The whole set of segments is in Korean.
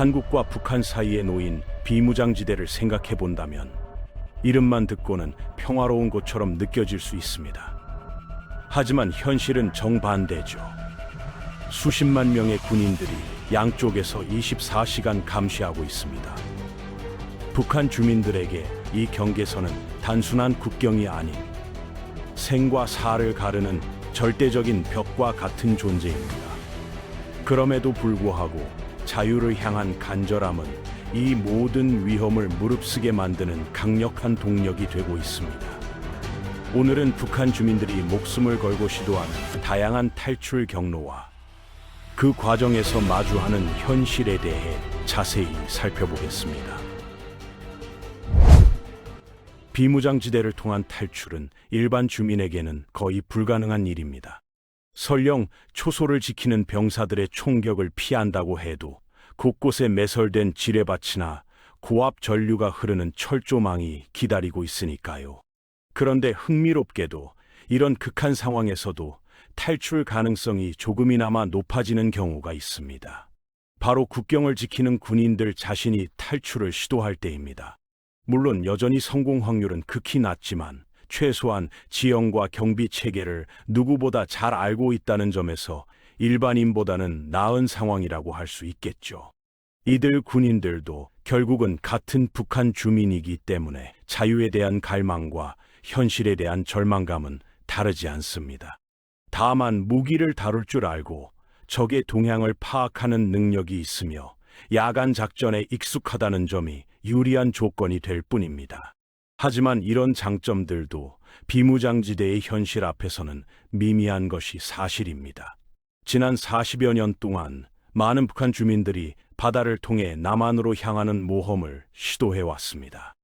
한국과 북한 사이에 놓인 비무장지대를 생각해 본다면 이름만 듣고는 평화로운 곳처럼 느껴질 수 있습니다. 하지만 현실은 정반대죠. 수십만 명의 군인들이 양쪽에서 24시간 감시하고 있습니다. 북한 주민들에게 이 경계선은 단순한 국경이 아닌 생과 사를 가르는 절대적인 벽과 같은 존재입니다. 그럼에도 불구하고 자유를 향한 간절함은 이 모든 위험을 무릅쓰게 만드는 강력한 동력이 되고 있습니다. 오늘은 북한 주민들이 목숨을 걸고 시도하는 다양한 탈출 경로와 그 과정에서 마주하는 현실에 대해 자세히 살펴보겠습니다. 비무장지대를 통한 탈출은 일반 주민에게는 거의 불가능한 일입니다. 설령 초소를 지키는 병사들의 총격을 피한다고 해도 곳곳에 매설된 지뢰밭이나 고압 전류가 흐르는 철조망이 기다리고 있으니까요. 그런데 흥미롭게도 이런 극한 상황에서도 탈출 가능성이 조금이나마 높아지는 경우가 있습니다. 바로 국경을 지키는 군인들 자신이 탈출을 시도할 때입니다. 물론 여전히 성공 확률은 극히 낮지만 최소한 지형과 경비 체계를 누구보다 잘 알고 있다는 점에서 일반인보다는 나은 상황이라고 할 수 있겠죠. 이들 군인들도 결국은 같은 북한 주민이기 때문에 자유에 대한 갈망과 현실에 대한 절망감은 다르지 않습니다. 다만 무기를 다룰 줄 알고 적의 동향을 파악하는 능력이 있으며 야간 작전에 익숙하다는 점이 유리한 조건이 될 뿐입니다. 하지만 이런 장점들도 비무장지대의 현실 앞에서는 미미한 것이 사실입니다. 지난 40여 년 동안 많은 북한 주민들이 바다를 통해 남한으로 향하는 모험을 시도해왔습니다.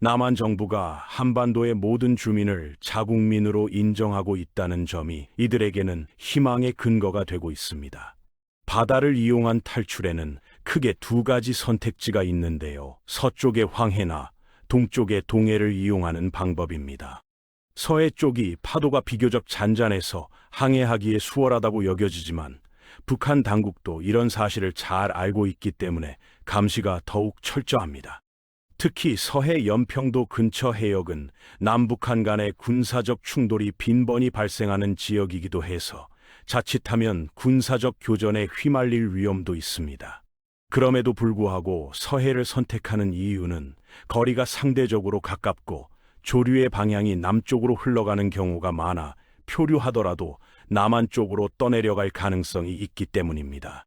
남한 정부가 한반도의 모든 주민을 자국민으로 인정하고 있다는 점이 이들에게는 희망의 근거가 되고 있습니다. 바다를 이용한 탈출에는 크게 두 가지 선택지가 있는데요. 서쪽의 황해나 동쪽의 동해를 이용하는 방법입니다. 서해 쪽이 파도가 비교적 잔잔해서 항해하기에 수월하다고 여겨지지만 북한 당국도 이런 사실을 잘 알고 있기 때문에 감시가 더욱 철저합니다. 특히 서해 연평도 근처 해역은 남북한 간의 군사적 충돌이 빈번히 발생하는 지역이기도 해서 자칫하면 군사적 교전에 휘말릴 위험도 있습니다. 그럼에도 불구하고 서해를 선택하는 이유는 거리가 상대적으로 가깝고 조류의 방향이 남쪽으로 흘러가는 경우가 많아 표류하더라도 남한 쪽으로 떠내려갈 가능성이 있기 때문입니다.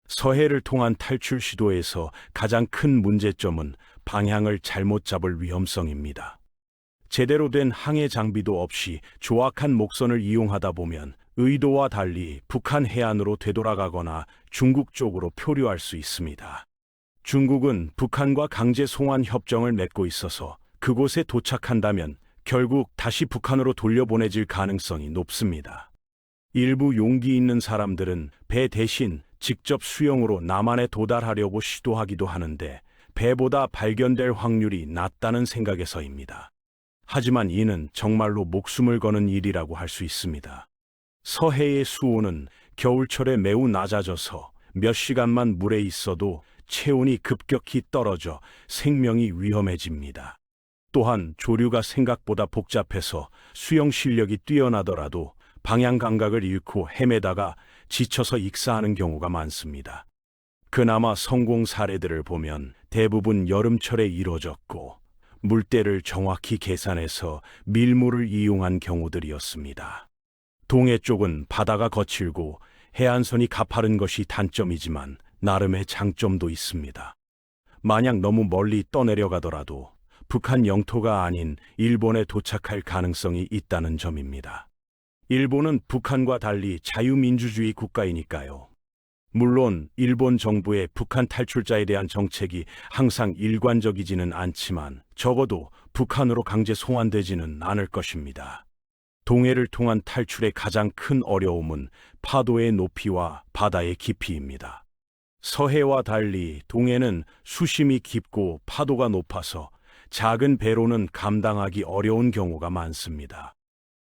서해를 통한 탈출 시도에서 가장 큰 문제점은 방향을 잘못 잡을 위험성입니다. 제대로 된 항해 장비도 없이 조악한 목선을 이용하다 보면 의도와 달리 북한 해안으로 되돌아가거나 중국 쪽으로 표류할 수 있습니다. 중국은 북한과 강제 송환 협정을 맺고 있어서 그곳에 도착한다면 결국 다시 북한으로 돌려보내질 가능성이 높습니다. 일부 용기 있는 사람들은 배 대신 직접 수영으로 남한에 도달하려고 시도하기도 하는데 배보다 발견될 확률이 낮다는 생각에서입니다. 하지만 이는 정말로 목숨을 거는 일이라고 할 수 있습니다. 서해의 수온은 겨울철에 매우 낮아져서 몇 시간만 물에 있어도 체온이 급격히 떨어져 생명이 위험해집니다. 또한 조류가 생각보다 복잡해서 수영 실력이 뛰어나더라도 방향 감각을 잃고 헤매다가 지쳐서 익사하는 경우가 많습니다. 그나마 성공 사례들을 보면 대부분 여름철에 이뤄졌고 물때를 정확히 계산해서 밀물을 이용한 경우들이었습니다. 동해 쪽은 바다가 거칠고 해안선이 가파른 것이 단점이지만 나름의 장점도 있습니다. 만약 너무 멀리 떠내려가더라도 북한 영토가 아닌 일본에 도착할 가능성이 있다는 점입니다. 일본은 북한과 달리 자유민주주의 국가이니까요. 물론 일본 정부의 북한 탈출자에 대한 정책이 항상 일관적이지는 않지만 적어도 북한으로 강제 송환되지는 않을 것입니다. 동해를 통한 탈출의 가장 큰 어려움은 파도의 높이와 바다의 깊이입니다. 서해와 달리 동해는 수심이 깊고 파도가 높아서 작은 배로는 감당하기 어려운 경우가 많습니다.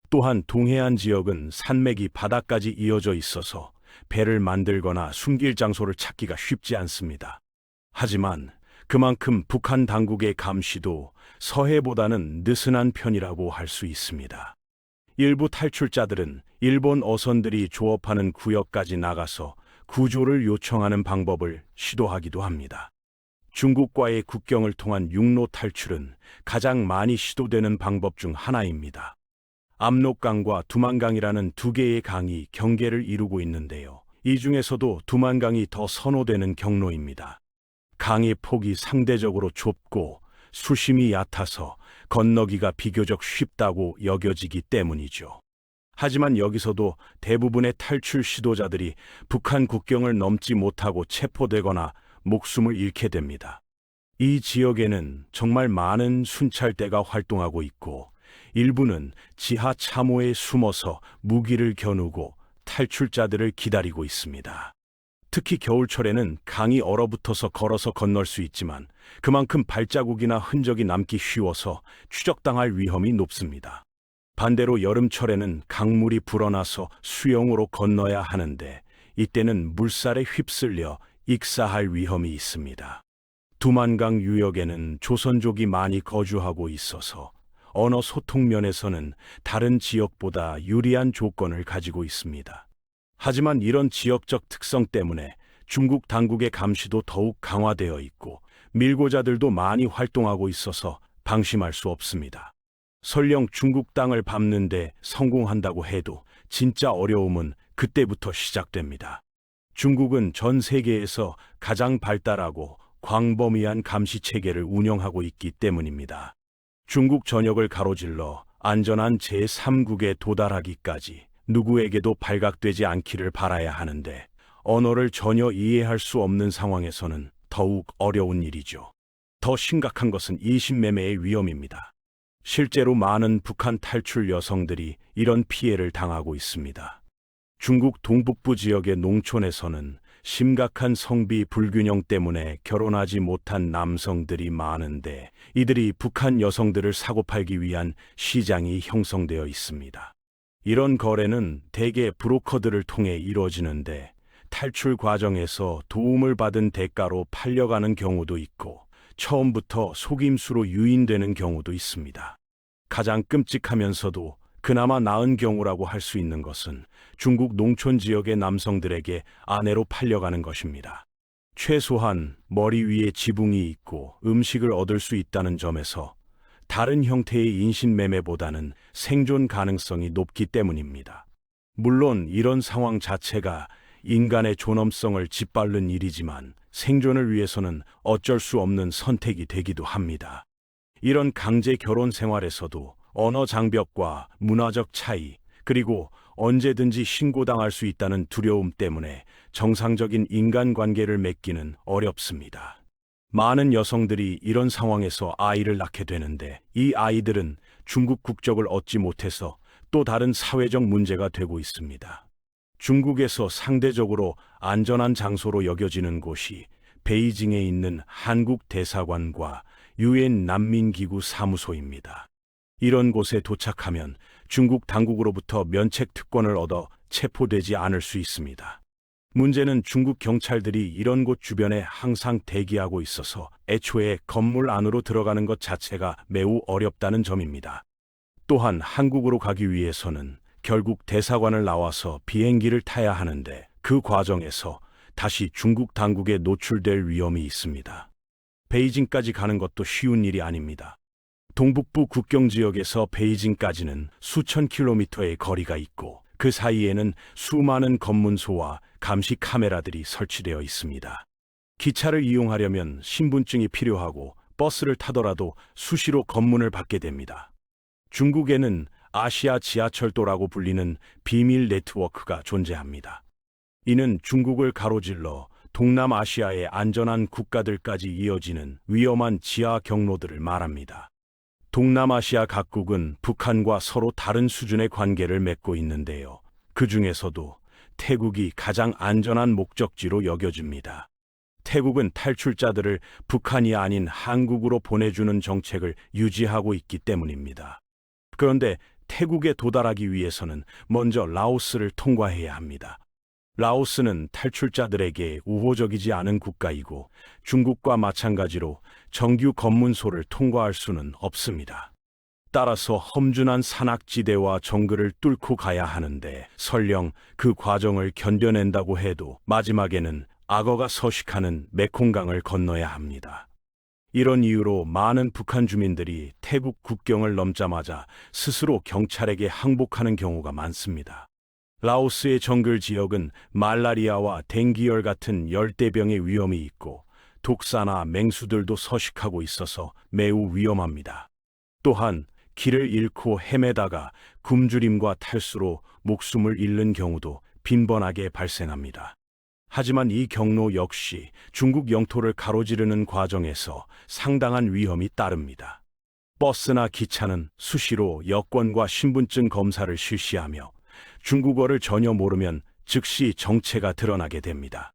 또한 동해안 지역은 산맥이 바다까지 이어져 있어서 배를 만들거나 숨길 장소를 찾기가 쉽지 않습니다. 하지만 그만큼 북한 당국의 감시도 서해보다는 느슨한 편이라고 할 수 있습니다. 일부 탈출자들은 일본 어선들이 조업하는 구역까지 나가서 구조를 요청하는 방법을 시도하기도 합니다. 중국과의 국경을 통한 육로 탈출은 가장 많이 시도되는 방법 중 하나입니다. 압록강과 두만강이라는 두 개의 강이 경계를 이루고 있는데요. 이 중에서도 두만강이 더 선호되는 경로입니다. 강의 폭이 상대적으로 좁고 수심이 얕아서 건너기가 비교적 쉽다고 여겨지기 때문이죠. 하지만 여기서도 대부분의 탈출 시도자들이 북한 국경을 넘지 못하고 체포되거나 목숨을 잃게 됩니다. 이 지역에는 정말 많은 순찰대가 활동하고 있고 일부는 지하 참호에 숨어서 무기를 겨누고 탈출자들을 기다리고 있습니다. 특히 겨울철에는 강이 얼어붙어서 걸어서 건널 수 있지만 그만큼 발자국이나 흔적이 남기 쉬워서 추적당할 위험이 높습니다. 반대로 여름철에는 강물이 불어나서 수영으로 건너야 하는데 이때는 물살에 휩쓸려 익사할 위험이 있습니다. 두만강 유역에는 조선족이 많이 거주하고 있어서 언어 소통 면에서는 다른 지역보다 유리한 조건을 가지고 있습니다. 하지만 이런 지역적 특성 때문에 중국 당국의 감시도 더욱 강화되어 있고 밀고자들도 많이 활동하고 있어서 방심할 수 없습니다. 설령 중국 땅을 밟는데 성공한다고 해도 진짜 어려움은 그때부터 시작됩니다. 중국은 전 세계에서 가장 발달하고 광범위한 감시 체계를 운영하고 있기 때문입니다. 중국 전역을 가로질러 안전한 제3국에 도달하기까지 누구에게도 발각되지 않기를 바라야 하는데 언어를 전혀 이해할 수 없는 상황에서는 더욱 어려운 일이죠. 더 심각한 것은 이신매매의 위험입니다. 실제로 많은 북한 탈출 여성들이 이런 피해를 당하고 있습니다. 중국 동북부 지역의 농촌에서는 심각한 성비 불균형 때문에 결혼하지 못한 남성들이 많은데 이들이 북한 여성들을 사고팔기 위한 시장이 형성되어 있습니다. 이런 거래는 대개 브로커들을 통해 이루어지는데 탈출 과정에서 도움을 받은 대가로 팔려가는 경우도 있고 처음부터 속임수로 유인되는 경우도 있습니다. 가장 끔찍하면서도 그나마 나은 경우라고 할 수 있는 것은 중국 농촌 지역의 남성들에게 아내로 팔려가는 것입니다. 최소한 머리 위에 지붕이 있고 음식을 얻을 수 있다는 점에서 다른 형태의 인신매매보다는 생존 가능성이 높기 때문입니다. 물론 이런 상황 자체가 인간의 존엄성을 짓밟는 일이지만 생존을 위해서는 어쩔 수 없는 선택이 되기도 합니다. 이런 강제 결혼 생활에서도 언어 장벽과 문화적 차이, 그리고 언제든지 신고당할 수 있다는 두려움 때문에 정상적인 인간관계를 맺기는 어렵습니다. 많은 여성들이 이런 상황에서 아이를 낳게 되는데 이 아이들은 중국 국적을 얻지 못해서 또 다른 사회적 문제가 되고 있습니다. 중국에서 상대적으로 안전한 장소로 여겨지는 곳이 베이징에 있는 한국 대사관과 유엔 난민기구 사무소입니다. 이런 곳에 도착하면 중국 당국으로부터 면책 특권을 얻어 체포되지 않을 수 있습니다. 문제는 중국 경찰들이 이런 곳 주변에 항상 대기하고 있어서 애초에 건물 안으로 들어가는 것 자체가 매우 어렵다는 점입니다. 또한 한국으로 가기 위해서는 결국 대사관을 나와서 비행기를 타야 하는데 그 과정에서 다시 중국 당국에 노출될 위험이 있습니다. 베이징까지 가는 것도 쉬운 일이 아닙니다. 동북부 국경지역에서 베이징까지는 수천 킬로미터의 거리가 있고 그 사이에는 수많은 검문소와 감시 카메라들이 설치되어 있습니다. 기차를 이용하려면 신분증이 필요하고 버스를 타더라도 수시로 검문을 받게 됩니다. 중국에는 아시아 지하철도라고 불리는 비밀 네트워크가 존재합니다. 이는 중국을 가로질러 동남아시아의 안전한 국가들까지 이어지는 위험한 지하 경로들을 말합니다. 동남아시아 각국은 북한과 서로 다른 수준의 관계를 맺고 있는데요. 그 중에서도 태국이 가장 안전한 목적지로 여겨집니다. 태국은 탈출자들을 북한이 아닌 한국으로 보내주는 정책을 유지하고 있기 때문입니다. 그런데 태국에 도달하기 위해서는 먼저 라오스를 통과해야 합니다. 라오스는 탈출자들에게 우호적이지 않은 국가이고 중국과 마찬가지로 정규 검문소를 통과할 수는 없습니다. 따라서 험준한 산악지대와 정글을 뚫고 가야 하는데 설령 그 과정을 견뎌낸다고 해도 마지막에는 악어가 서식하는 메콩강을 건너야 합니다. 이런 이유로 많은 북한 주민들이 태국 국경을 넘자마자 스스로 경찰에게 항복하는 경우가 많습니다. 라오스의 정글 지역은 말라리아와 댕기열 같은 열대병의 위험이 있고 독사나 맹수들도 서식하고 있어서 매우 위험합니다. 또한 길을 잃고 헤매다가 굶주림과 탈수로 목숨을 잃는 경우도 빈번하게 발생합니다. 하지만 이 경로 역시 중국 영토를 가로지르는 과정에서 상당한 위험이 따릅니다. 버스나 기차는 수시로 여권과 신분증 검사를 실시하며 중국어를 전혀 모르면 즉시 정체가 드러나게 됩니다.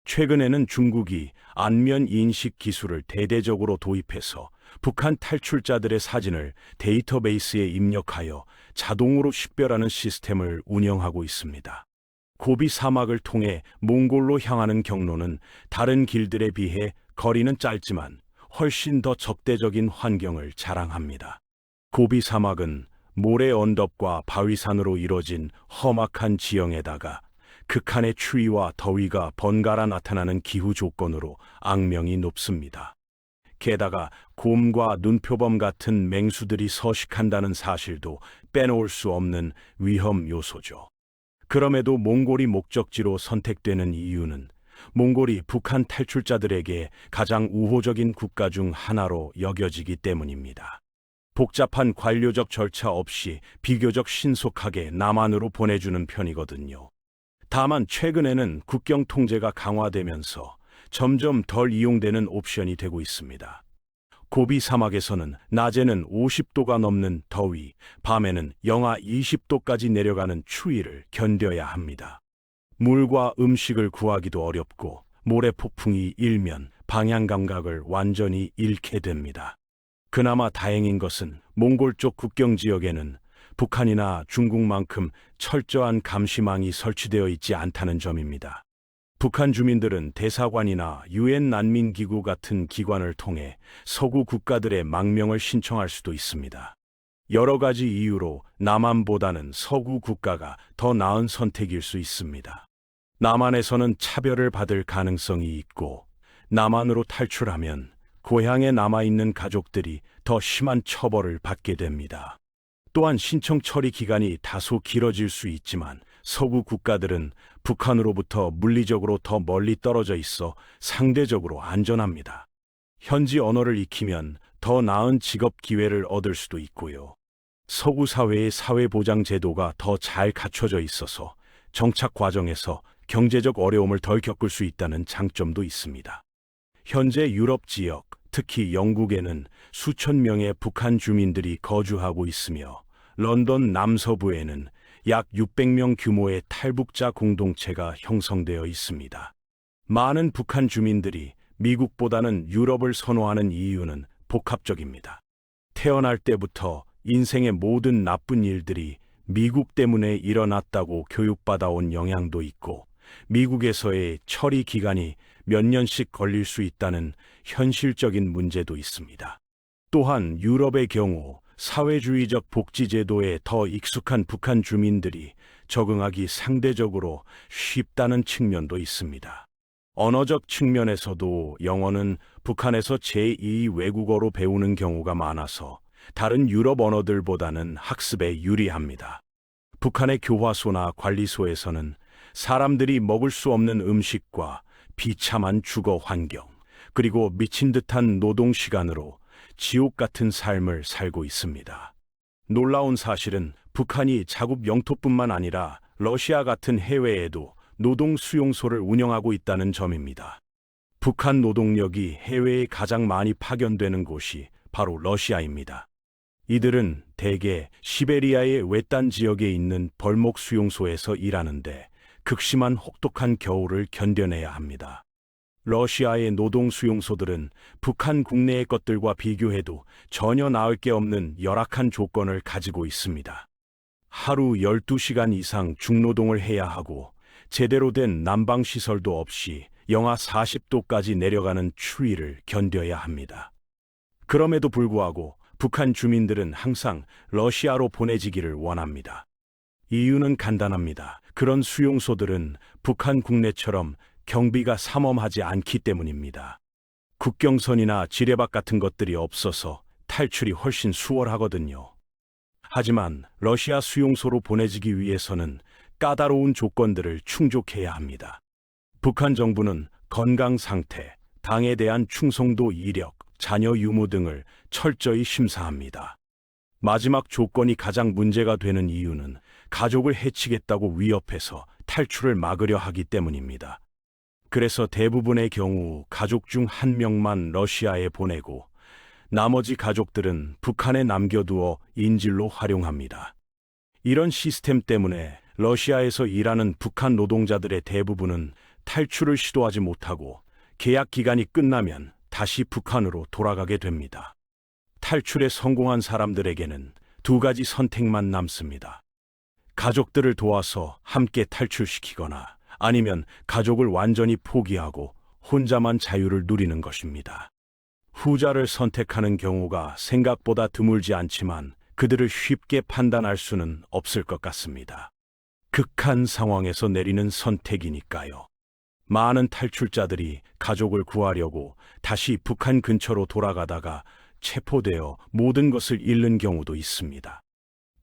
최근에는 중국이 안면 인식 기술을 대대적으로 도입해서 북한 탈출자들의 사진을 데이터베이스에 입력하여 자동으로 식별하는 시스템을 운영하고 있습니다. 고비 사막을 통해 몽골로 향하는 경로는 다른 길들에 비해 거리는 짧지만 훨씬 더 적대적인 환경을 자랑합니다. 고비 사막은 모래 언덕과 바위산으로 이뤄진 험악한 지형에다가 극한의 추위와 더위가 번갈아 나타나는 기후 조건으로 악명이 높습니다. 게다가 곰과 눈표범 같은 맹수들이 서식한다는 사실도 빼놓을 수 없는 위험 요소죠. 그럼에도 몽골이 목적지로 선택되는 이유는 몽골이 북한 탈출자들에게 가장 우호적인 국가 중 하나로 여겨지기 때문입니다. 복잡한 관료적 절차 없이 비교적 신속하게 남한으로 보내주는 편이거든요. 다만 최근에는 국경 통제가 강화되면서 점점 덜 이용되는 옵션이 되고 있습니다. 고비 사막에서는 낮에는 50도가 넘는 더위, 밤에는 영하 20도까지 내려가는 추위를 견뎌야 합니다. 물과 음식을 구하기도 어렵고 모래 폭풍이 일면 방향 감각을 완전히 잃게 됩니다. 그나마 다행인 것은 몽골 쪽 국경 지역에는 북한이나 중국만큼 철저한 감시망이 설치되어 있지 않다는 점입니다. 북한 주민들은 대사관이나 유엔 난민기구 같은 기관을 통해 서구 국가들의 망명을 신청할 수도 있습니다. 여러 가지 이유로 남한보다는 서구 국가가 더 나은 선택일 수 있습니다. 남한에서는 차별을 받을 가능성이 있고 남한으로 탈출하면 고향에 남아있는 가족들이 더 심한 처벌을 받게 됩니다. 또한 신청 처리 기간이 다소 길어질 수 있지만 서구 국가들은 북한으로부터 물리적으로 더 멀리 떨어져 있어 상대적으로 안전합니다. 현지 언어를 익히면 더 나은 직업 기회를 얻을 수도 있고요. 서구 사회의 사회보장 제도가 더 잘 갖춰져 있어서 정착 과정에서 경제적 어려움을 덜 겪을 수 있다는 장점도 있습니다. 현재 유럽 지역, 특히 영국에는 수천 명의 북한 주민들이 거주하고 있으며 런던 남서부에는 약 600명 규모의 탈북자 공동체가 형성되어 있습니다. 많은 북한 주민들이 미국보다는 유럽을 선호하는 이유는 복합적입니다. 태어날 때부터 인생의 모든 나쁜 일들이 미국 때문에 일어났다고 교육받아온 영향도 있고 미국에서의 처리 기간이 몇 년씩 걸릴 수 있다는 현실적인 문제도 있습니다. 또한 유럽의 경우 사회주의적 복지제도에 더 익숙한 북한 주민들이 적응하기 상대적으로 쉽다는 측면도 있습니다. 언어적 측면에서도 영어는 북한에서 제2 외국어로 배우는 경우가 많아서 다른 유럽 언어들보다는 학습에 유리합니다. 북한의 교화소나 관리소에서는 사람들이 먹을 수 없는 음식과 비참한 주거 환경, 그리고 미친 듯한 노동 시간으로 지옥 같은 삶을 살고 있습니다. 놀라운 사실은 북한이 자국 영토뿐만 아니라 러시아 같은 해외에도 노동 수용소를 운영하고 있다는 점입니다. 북한 노동력이 해외에 가장 많이 파견되는 곳이 바로 러시아입니다. 이들은 대개 시베리아의 외딴 지역에 있는 벌목 수용소에서 일하는데 극심한 혹독한 겨울을 견뎌내야 합니다. 러시아의 노동 수용소들은 북한 국내의 것들과 비교해도 전혀 나을 게 없는 열악한 조건을 가지고 있습니다. 하루 12시간 이상 중노동을 해야 하고 제대로 된 난방 시설도 없이 영하 40도까지 내려가는 추위를 견뎌야 합니다. 그럼에도 불구하고 북한 주민들은 항상 러시아로 보내지기를 원합니다. 이유는 간단합니다. 그런 수용소들은 북한 국내처럼 경비가 삼엄하지 않기 때문입니다. 국경선이나 지뢰박 같은 것들이 없어서 탈출이 훨씬 수월하거든요. 하지만 러시아 수용소로 보내지기 위해서는 까다로운 조건들을 충족해야 합니다. 북한 정부는 건강 상태, 당에 대한 충성도 이력, 자녀 유무 등을 철저히 심사합니다. 마지막 조건이 가장 문제가 되는 이유는 가족을 해치겠다고 위협해서 탈출을 막으려 하기 때문입니다. 그래서 대부분의 경우 가족 중 한 명만 러시아에 보내고 나머지 가족들은 북한에 남겨두어 인질로 활용합니다. 이런 시스템 때문에 러시아에서 일하는 북한 노동자들의 대부분은 탈출을 시도하지 못하고 계약 기간이 끝나면 다시 북한으로 돌아가게 됩니다. 탈출에 성공한 사람들에게는 두 가지 선택만 남습니다. 가족들을 도와서 함께 탈출시키거나 아니면 가족을 완전히 포기하고 혼자만 자유를 누리는 것입니다. 후자를 선택하는 경우가 생각보다 드물지 않지만 그들을 쉽게 판단할 수는 없을 것 같습니다. 극한 상황에서 내리는 선택이니까요. 많은 탈출자들이 가족을 구하려고 다시 북한 근처로 돌아가다가 체포되어 모든 것을 잃는 경우도 있습니다.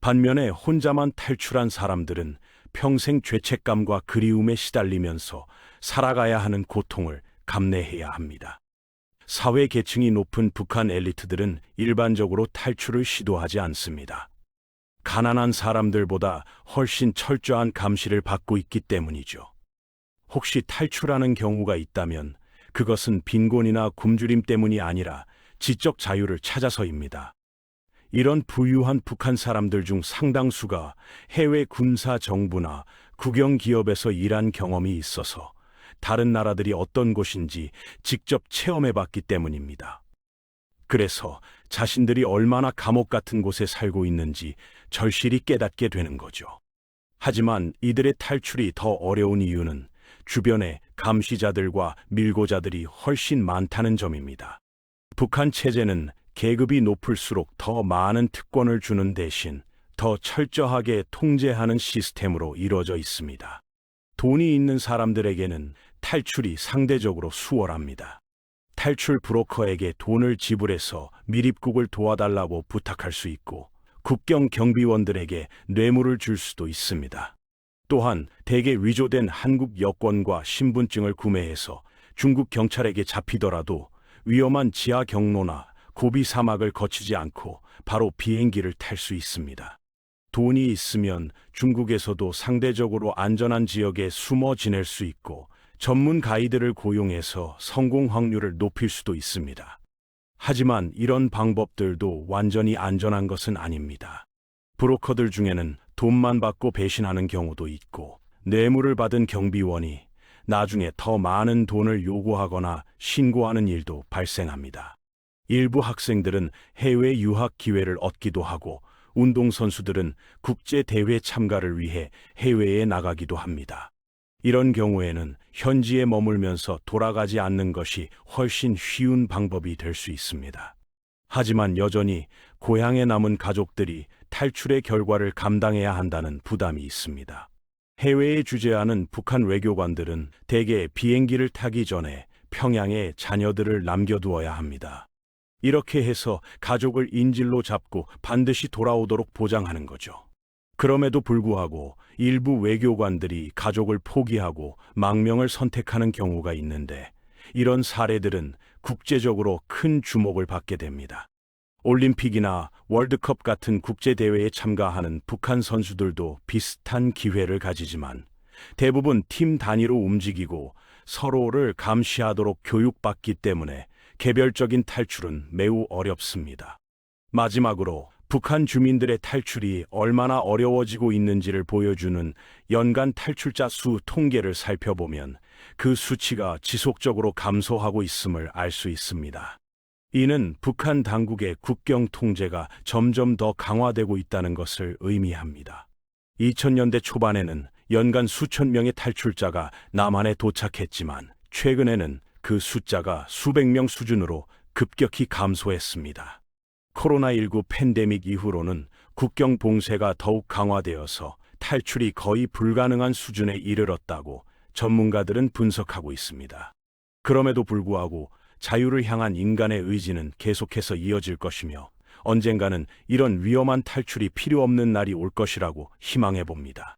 반면에 혼자만 탈출한 사람들은 평생 죄책감과 그리움에 시달리면서 살아가야 하는 고통을 감내해야 합니다. 사회 계층이 높은 북한 엘리트들은 일반적으로 탈출을 시도하지 않습니다. 가난한 사람들보다 훨씬 철저한 감시를 받고 있기 때문이죠. 혹시 탈출하는 경우가 있다면 그것은 빈곤이나 굶주림 때문이 아니라 지적 자유를 찾아서입니다. 이런 부유한 북한 사람들 중 상당수가 해외 군사 정부나 국영 기업에서 일한 경험이 있어서 다른 나라들이 어떤 곳인지 직접 체험해 봤기 때문입니다. 그래서 자신들이 얼마나 감옥 같은 곳에 살고 있는지 절실히 깨닫게 되는 거죠. 하지만 이들의 탈출이 더 어려운 이유는 주변에 감시자들과 밀고자들이 훨씬 많다는 점입니다. 북한 체제는 계급이 높을수록 더 많은 특권을 주는 대신 더 철저하게 통제하는 시스템으로 이루어져 있습니다. 돈이 있는 사람들에게는 탈출이 상대적으로 수월합니다. 탈출 브로커에게 돈을 지불해서 밀입국을 도와달라고 부탁할 수 있고 국경 경비원들에게 뇌물을 줄 수도 있습니다. 또한 대개 위조된 한국 여권과 신분증을 구매해서 중국 경찰에게 잡히더라도 위험한 지하 경로나 고비 사막을 거치지 않고 바로 비행기를 탈 수 있습니다. 돈이 있으면 중국에서도 상대적으로 안전한 지역에 숨어 지낼 수 있고 전문 가이드를 고용해서 성공 확률을 높일 수도 있습니다. 하지만 이런 방법들도 완전히 안전한 것은 아닙니다. 브로커들 중에는 돈만 받고 배신하는 경우도 있고 뇌물을 받은 경비원이 나중에 더 많은 돈을 요구하거나 신고하는 일도 발생합니다. 일부 학생들은 해외 유학 기회를 얻기도 하고 운동선수들은 국제대회 참가를 위해 해외에 나가기도 합니다. 이런 경우에는 현지에 머물면서 돌아가지 않는 것이 훨씬 쉬운 방법이 될 수 있습니다. 하지만 여전히 고향에 남은 가족들이 탈출의 결과를 감당해야 한다는 부담이 있습니다. 해외에 주재하는 북한 외교관들은 대개 비행기를 타기 전에 평양에 자녀들을 남겨두어야 합니다. 이렇게 해서 가족을 인질로 잡고 반드시 돌아오도록 보장하는 거죠. 그럼에도 불구하고 일부 외교관들이 가족을 포기하고 망명을 선택하는 경우가 있는데 이런 사례들은 국제적으로 큰 주목을 받게 됩니다. 올림픽이나 월드컵 같은 국제대회에 참가하는 북한 선수들도 비슷한 기회를 가지지만 대부분 팀 단위로 움직이고 서로를 감시하도록 교육받기 때문에 개별적인 탈출은 매우 어렵습니다. 마지막으로 북한 주민들의 탈출이 얼마나 어려워지고 있는지를 보여주는 연간 탈출자 수 통계를 살펴보면 그 수치가 지속적으로 감소하고 있음을 알 수 있습니다. 이는 북한 당국의 국경 통제가 점점 더 강화되고 있다는 것을 의미합니다. 2000년대 초반에는 연간 수천 명의 탈출자가 남한에 도착했지만 최근에는 그 숫자가 수백 명 수준으로 급격히 감소했습니다. 코로나19 팬데믹 이후로는 국경 봉쇄가 더욱 강화되어서 탈출이 거의 불가능한 수준에 이르렀다고 전문가들은 분석하고 있습니다. 그럼에도 불구하고 자유를 향한 인간의 의지는 계속해서 이어질 것이며 언젠가는 이런 위험한 탈출이 필요 없는 날이 올 것이라고 희망해 봅니다.